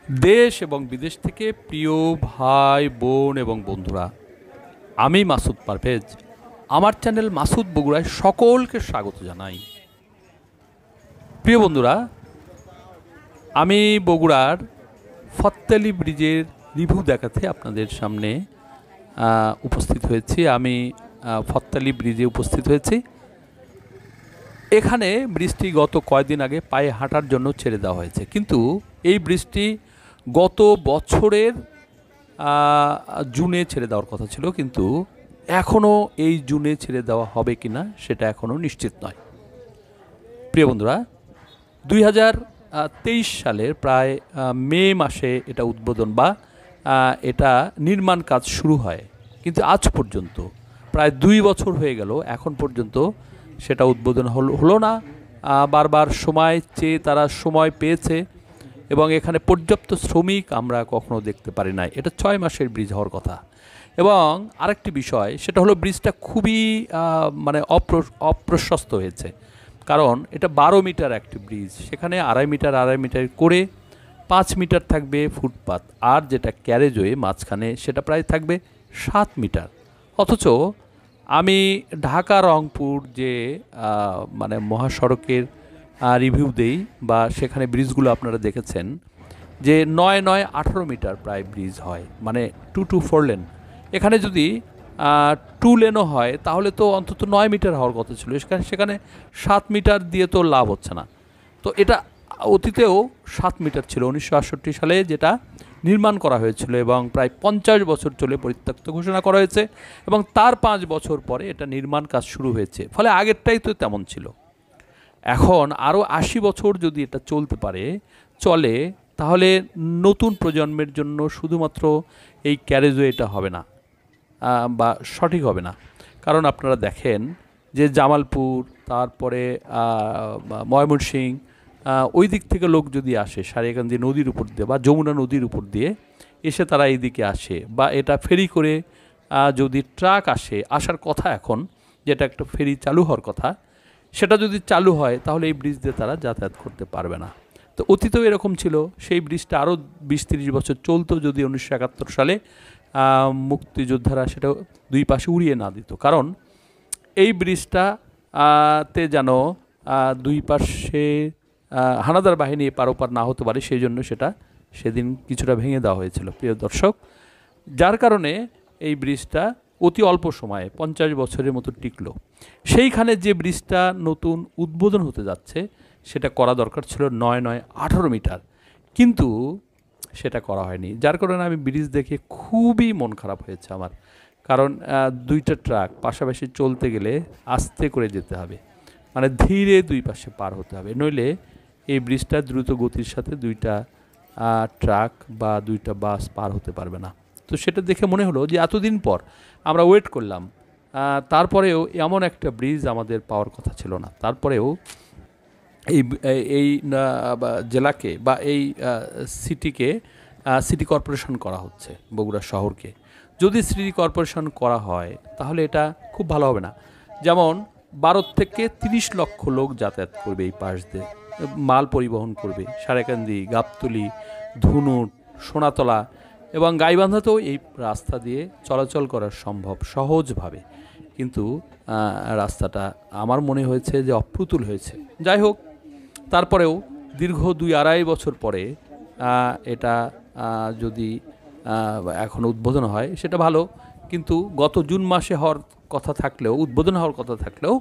देश এবং বিদেশ থেকে প্রিয় ভাই বোন এবং বন্ধুরা, আমি মাসুদ পারভেজ আমার চ্যানেল মাসুদ বগুড়ায় সকলকে স্বাগত জানাই। প্রিয় বন্ধুরা, আমি বগুড়ার ফত্তালি ব্রিজের রিভিউ দেখাতে আপনাদের সামনে উপস্থিত হয়েছি। আমি ফত্তালি ব্রিজে উপস্থিত হয়েছি। এখানে ব্রিজটি গত কয়েকদিন আগে পায়ে হাঁটার জন্য ছেড়ে দেওয়া হয়েছে, কিন্তু এই ব্রিজটি গত বছরের জুনে ছেড়ে দেওয়ার কথা ছিল, কিন্তু এখনও এই জুনে ছেড়ে দেওয়া হবে কি না সেটা এখনও নিশ্চিত নয়। প্রিয় বন্ধুরা, 2023 সালের প্রায় মে মাসে এটা উদ্বোধন বা এটা নির্মাণ কাজ শুরু হয়, কিন্তু আজ পর্যন্ত প্রায় 2 বছর হয়ে গেল, এখন পর্যন্ত সেটা উদ্বোধন হলো না। বারবার সময় চেয়ে তারা সময় পেয়েছে এবং এখানে পর্যাপ্ত শ্রমিক আমরা কখনো দেখতে পারি নাই। এটা 6 মাসের ব্রিজ হওয়ার কথা। এবং আরেকটি বিষয়, সেটা হলো ব্রিজটা খুবই মানে অপ্রশস্ত হয়েছে, কারণ এটা 12 মিটার একটি ব্রিজ, সেখানে 2.5 মিটার করে 5 মিটার থাকবে ফুটপাত, আর যেটা ক্যারেজওয়ে মাঝখানে সেটা প্রায় থাকবে 7 মিটার। অথচ আমি ঢাকা রংপুর যে মানে মহাসড়কের রিভিউ দেই বা সেখানে ব্রিজগুলো আপনারা দেখেছেন যে 9-9-18 মিটার প্রায় ব্রিজ হয়, মানে 2-4 লেন। এখানে যদি 2 লেনও হয় তাহলে তো অন্তত 9 মিটার হওয়ার কথা ছিল, সেখানে 7 মিটার দিয়ে তো লাভ হচ্ছে না। তো এটা অতীতেও 7 মিটার ছিল 1968 সালে, যেটা নির্মাণ করা হয়েছিল এবং প্রায় 50 বছর চলে পরিত্যক্ত ঘোষণা করা হয়েছে এবং তার 5 বছর পরে এটা নির্মাণ কাজ শুরু হয়েছে। ফলে আগেরটাই তো তেমন ছিল। এখন আরও 80 বছর যদি এটা চলে, তাহলে নতুন প্রজন্মের জন্য শুধুমাত্র এই ক্যারেজওয়েটা হবে না বা সঠিক হবে না। কারণ আপনারা দেখেন যে জামালপুর, তারপরে ময়মনসিংহ, ওই দিক থেকে লোক যদি আসে সারিয়াকান্দি নদীর উপর দিয়ে বা যমুনা নদীর উপর দিয়ে এসে তারা এইদিকে আসে, বা এটা ফেরি করে যদি ট্রাক আসার কথা, এখন যেটা একটা ফেরি চালু হওয়ার কথা, সেটা যদি চালু হয় তাহলে এই ব্রিজ দিয়ে তারা যাতায়াত করতে পারবে না। তো অতীতেও এরকম ছিল। সেই ব্রিজটা আরও 20-30 বছর চলতো যদি 1971 সালে মুক্তিযোদ্ধারা সেটা দুই পাশে উড়িয়ে না দিত। কারণ এই ব্রিজটা তে যেন দুই পাশে হানাদার বাহিনী এপার ওপার না হতে পারে, সেই জন্য সেটা সেদিন কিছুটা ভেঙে দেওয়া হয়েছিল, প্রিয় দর্শক। যার কারণে এই ব্রিজটা অতি অল্প সময়ে 50 বছরের মতো টিকলো। সেইখানে যে ব্রিজটা নতুন উদ্বোধন হতে যাচ্ছে সেটা করা দরকার ছিল 9-9-18 মিটার, কিন্তু সেটা করা হয়নি। যার কারণে আমি ব্রিজ দেখে খুবই মন খারাপ হয়েছে আমার। কারণ দুইটা ট্রাক পাশাপাশি চলতে গেলে আস্তে করে যেতে হবে, মানে ধীরে দুই পাশে পার হতে হবে, নইলে এই ব্রিজটা দ্রুত গতির সাথে দুইটা ট্রাক বা দুইটা বাস পার হতে পারবে না। তো সেটা দেখে মনে হলো যে এতদিন পর আমরা ওয়েট করলাম, তারপরেও এমন একটা ব্রিজ আমাদের পাওয়ার কথা ছিল না। তারপরেও এই এই জেলাকে বা এই সিটিকে সিটি কর্পোরেশন করা হচ্ছে, বগুড়া শহরকে। যদি সিটি কর্পোরেশন করা হয় তাহলে এটা খুব ভালো হবে না। যেমন 12 থেকে 30 লক্ষ লোক যাতায়াত করবে এই পাশ দিয়ে, মাল পরিবহন করবে। সারেকান্দি, গাবতলী, ধুনুট, সোনাতলা এবং গাইবান্ধাতেও এই রাস্তা দিয়ে চলাচল করা সম্ভব সহজভাবে, কিন্তু রাস্তাটা আমার মনে হয়েছে যে অপ্রতুল হয়েছে। যাই হোক, তারপরেও দীর্ঘ 2-2.5 বছর পরে এটা যদি এখন উদ্বোধন হয় সেটা ভালো, কিন্তু গত জুন মাসে হওয়ার কথা থাকলেও, উদ্বোধন হওয়ার কথা থাকলেও,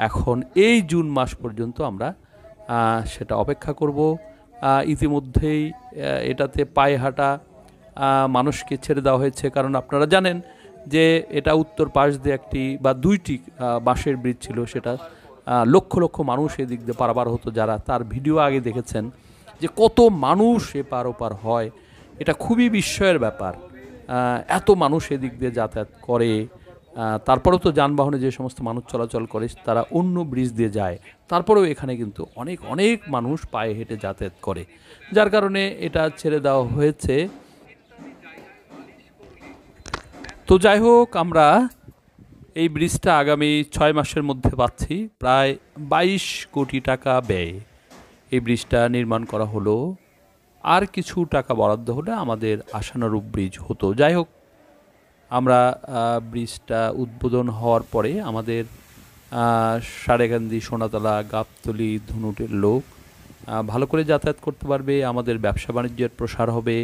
এখন এই জুন মাস পর্যন্ত আমরা সেটা অপেক্ষা করব। ইতিমধ্যেই এটাতে পায়ে হাঁটা মানুষকে ছেড়ে দেওয়া হয়েছে, কারণ আপনারা জানেন যে এটা উত্তর পাশ দিয়ে একটি বা দুইটি বাঁশের ব্রিজ ছিল, সেটা লক্ষ লক্ষ মানুষ এদিক দিয়ে পারাপার হতো। যারা তার ভিডিও আগে দেখেছেন যে কত মানুষ এপার ওপার হয়, এটা খুবই বিস্ময়ের ব্যাপার। এত মানুষ এদিক দিয়ে যাতায়াত করে, তারপরেও তো যানবাহনে যে সমস্ত মানুষ চলাচল করে তারা অন্য ব্রিজ দিয়ে যায়, তারপরেও এখানে কিন্তু অনেক অনেক মানুষ পায়ে হেঁটে যাতায়াত করে, যার কারণে এটা ছেড়ে দেওয়া হয়েছে। তো যাই হোক, আমরা এই ব্রিজটা আগামী 6 মাসের মধ্যে পাচ্ছি। প্রায় 22 কোটি টাকা ব্যয়ে এই ব্রিজটা নির্মাণ করা হলো। আর কিছু টাকা বরাদ্দ হলে আমাদের আশানুরূপ ব্রিজ হতো। যাই হোক, আমরা ব্রিজটা উদ্বোধন হওয়ার পরে আমাদের সারেগান্ধী, সোনাতলা, গাবতলী, ধুনুটের লোক ভালো করে যাতায়াত করতে পারবে, আমাদের ব্যবসা বাণিজ্যের প্রসার হবে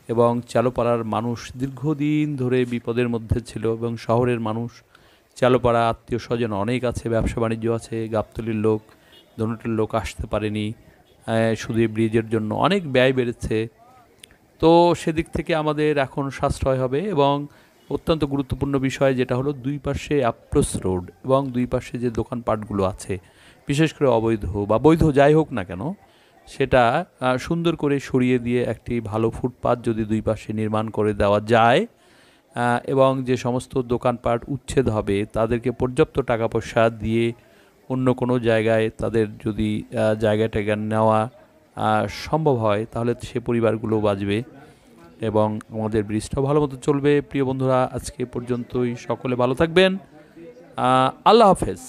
এবং চালপাড়ার মানুষ দীর্ঘদিন ধরে বিপদের মধ্যে ছিল এবং শহরের মানুষ, চালপাড়া আত্মীয় স্বজন অনেক আছে, ব্যবসা বাণিজ্য আছে, গাবতলীর লোক, ধনুটের লোক আসতে পারেনি শুধু এই ব্রিজের জন্য, অনেক ব্যয় বেড়েছে। তো সেদিক থেকে আমাদের এখন সাশ্রয় হবে এবং অত্যন্ত গুরুত্বপূর্ণ বিষয় যেটা হলো দুই পাশে অ্যাপ্রোচ রোড এবং দুই পাশে যে দোকানপাটগুলো আছে, বিশেষ করে অবৈধ বা বৈধ যাই হোক না কেন, সেটা সুন্দর করে সরিয়ে দিয়ে একটি ভালো ফুটপাত যদি দুই পাশে নির্মাণ করে দেওয়া যায় এবং যে সমস্ত দোকানপাট উচ্ছেদ হবে তাদেরকে পর্যাপ্ত টাকা পয়সা দিয়ে অন্য কোনো জায়গায় তাদের যদি জায়গা টায়গা নেওয়া সম্ভব হয়, তাহলে সে পরিবারগুলো বাঁচবে এবং আমাদের ব্রিজটাও ভালো মতো চলবে। প্রিয় বন্ধুরা, আজকে পর্যন্তই, সকলে ভালো থাকবেন। আল্লাহ হাফেজ।